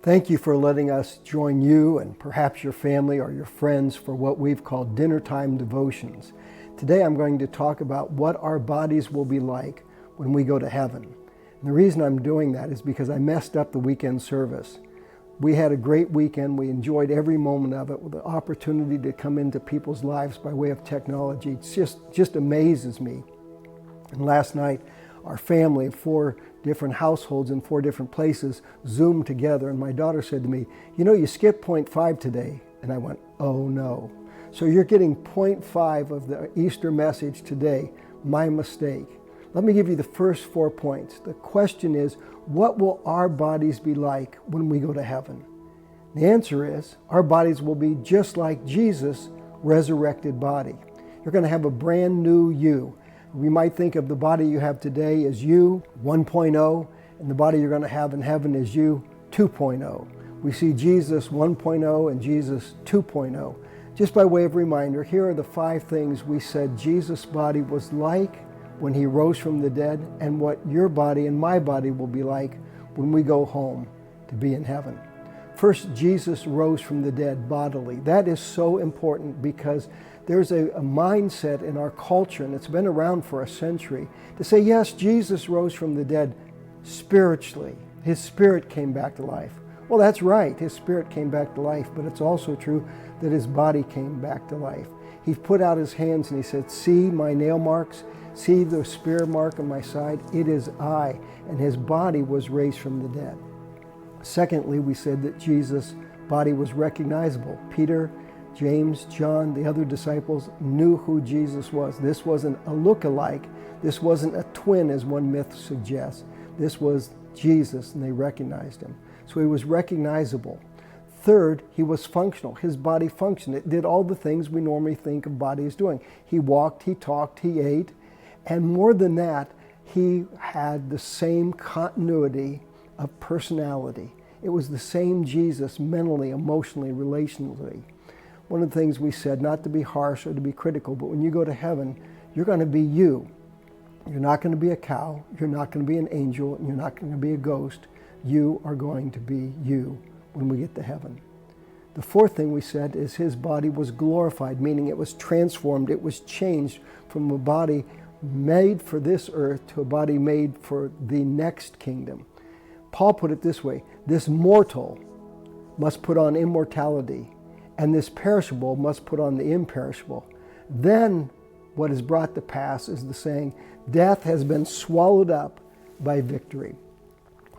Thank you for letting us join you and perhaps your family or your friends for what we've called dinner time devotions. Today I'm going to talk about what our bodies will be like when we go to heaven. And the reason I'm doing that is because I messed up the weekend service. We had a great weekend. We enjoyed every moment of it with the opportunity to come into people's lives by way of technology. It just amazes me. And last night, our family of 4 different households in 4 different places Zoomed together, and my daughter said to me, "You know, you skipped point 5 today." And I went, "Oh no." So you're getting point 5 of the Easter message today. My mistake. Let me give you the first 4 points. The question is, what will our bodies be like when we go to heaven? The answer is, our bodies will be just like Jesus' resurrected body. You're going to have a brand new you. We might think of the body you have today as you 1.0, and the body you're going to have in heaven is you 2.0. We see Jesus 1.0 and Jesus 2.0. Just by way of reminder, here are the 5 things we said Jesus' body was like when he rose from the dead, and what your body and my body will be like when we go home to be in heaven. First, Jesus rose from the dead bodily. That is so important because there's a mindset in our culture, and it's been around for a century, to say, yes, Jesus rose from the dead spiritually. His spirit came back to life. Well, that's right. His spirit came back to life, but it's also true that his body came back to life. He put out his hands and he said, "See my nail marks? See the spear mark on my side? It is I." And his body was raised from the dead. Secondly, we said that Jesus' body was recognizable. Peter, James, John, the other disciples knew who Jesus was. This wasn't a look-alike. This wasn't a twin, as one myth suggests. This was Jesus, and they recognized him. So he was recognizable. Third, he was functional. His body functioned. It did all the things we normally think of bodies doing. He walked, he talked, he ate, and more than that, he had the same continuity of personality. It was the same Jesus mentally, emotionally, relationally. One of the things we said, not to be harsh or to be critical, but when you go to heaven, you're going to be you. You're not going to be a cow. You're not going to be an angel. And you're not going to be a ghost. You are going to be you when we get to heaven. The fourth thing we said is his body was glorified, meaning it was transformed. It was changed from a body made for this earth to a body made for the next kingdom. Paul put it this way: this mortal must put on immortality, and this perishable must put on the imperishable. Then what is brought to pass is the saying, death has been swallowed up by victory.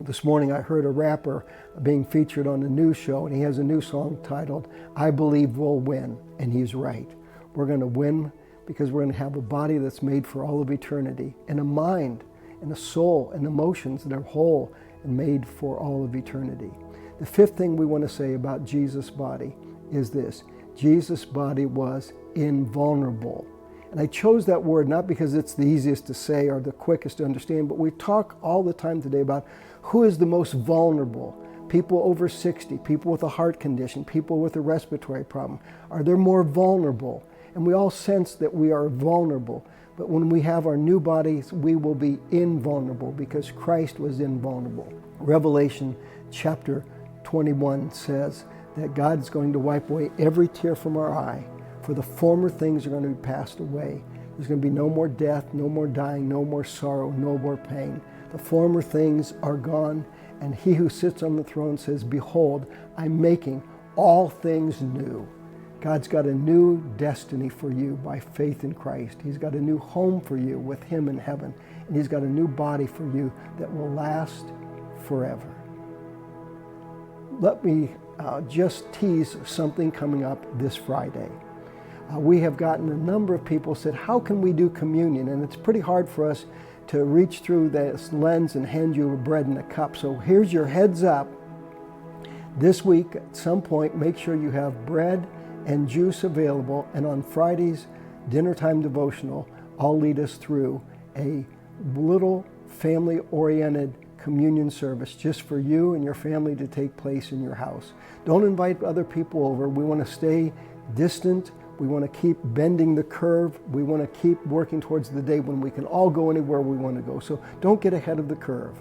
This morning I heard a rapper being featured on a news show, and he has a new song titled, "I Believe We'll Win," and he's right. We're going to win because we're going to have a body that's made for all of eternity, and a mind and a soul and emotions that are whole and made for all of eternity. The fifth thing we want to say about Jesus' body is this: Jesus' body was invulnerable. And I chose that word not because it's the easiest to say or the quickest to understand, but we talk all the time today about who is the most vulnerable. People over 60, people with a heart condition, people with a respiratory problem. Are they more vulnerable? And we all sense that we are vulnerable. But when we have our new bodies, we will be invulnerable because Christ was invulnerable. Revelation chapter 21 says that God is going to wipe away every tear from our eye, for the former things are going to be passed away. There's going to be no more death, no more dying, no more sorrow, no more pain. The former things are gone, and he who sits on the throne says, "Behold, I'm making all things new." God's got a new destiny for you by faith in Christ. He's got a new home for you with him in heaven, and he's got a new body for you that will last forever. Let me just tease something coming up this Friday. We have gotten a number of people said, how can we do communion? And it's pretty hard for us to reach through this lens and hand you a bread and a cup. So here's your heads up. This week, at some point, make sure you have bread and juice available. And on Friday's dinner time devotional, I'll lead us through a little family-oriented communion service just for you and your family to take place in your house. Don't invite other people over. We want to stay distant. We want to keep bending the curve. We want to keep working towards the day when we can all go anywhere we want to go. So don't get ahead of the curve.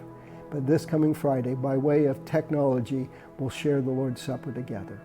But this coming Friday, by way of technology, we'll share the Lord's Supper together.